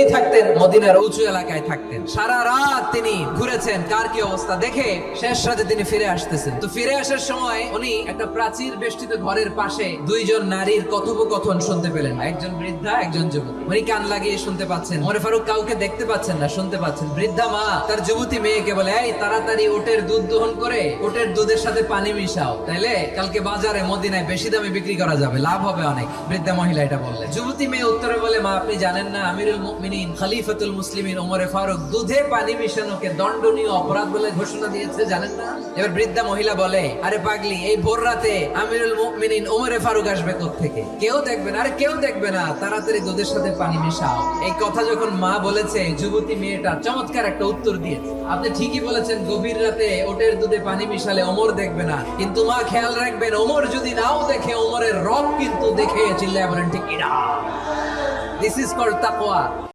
তিনি থাকতেন মদিনার উঁচু এলাকায় থাকতেন। সারা রাত তিনি ঘুরেছেন কার কি অবস্থা দেখে শেষ রাতে তিনি ফিরে আসতেছেন। তো ফিরে আসার সময় উনি একটা প্রাচীর বেষ্টিত ঘরের পাশে দুইজন নারীর কথোপকথন শুনতে পেলেন, একজন বৃদ্ধা একজন যুবক। উনি কান লাগিয়ে শুনতে পাচ্ছেন। ওমর ফারুক কাউকে দেখতে পাচ্ছেন না, শুনতে পাচ্ছেন। বৃদ্ধা মা তার যুবতী মেয়েকে বলে, এই তাড়াতাড়ি ওটের দুধ দহন করে ওটের দুধের সাথে পানি মিশাও, তাইলে কালকে বাজারে মদিনায় বেশি দামে বিক্রি করা যাবে, লাভ হবে অনেক। বৃদ্ধা মহিলা এটা বললেন। যুবতী মেয়ে উত্তরে বলে, মা আপনি জানেন না আমিরুল মুমিনিন খলিফাতুল মুসলিমিন ওমরে ফারুক দুধে পানি মিশানোকে দণ্ডনীয় অপরাধ বলে ঘোষণা দিয়েছে, জানেন না? এবার বৃদ্ধা মহিলা বলে, আরে পাগলি, এই ভোর রাতে আমিরুল মুমিনিন ওমরে ফারুক আসবে কোত্থেকে? কেউ দেখবে না। আরে কেউ দেখবে না, তাড়াতাড়ি দুধের সাথে পানি মিশাও। এই কথা যখন মা বলেছে, যুবতী মেয়েটা চমৎকার একটা উত্তর দিয়েছে, আপনি ঠিকই বলেছেন, গভীর রাতে ওটের দুধে পানি মিশালে ওমর দেখবে না, কিন্তু মা খেয়াল রাখবেন, ওমর যদি নাও দেখে ওমরের রব কিন্তু দেখে। চিল্লায় বলেন ঠিক কিনা? দিস ইজ কল্ড তাকওয়া।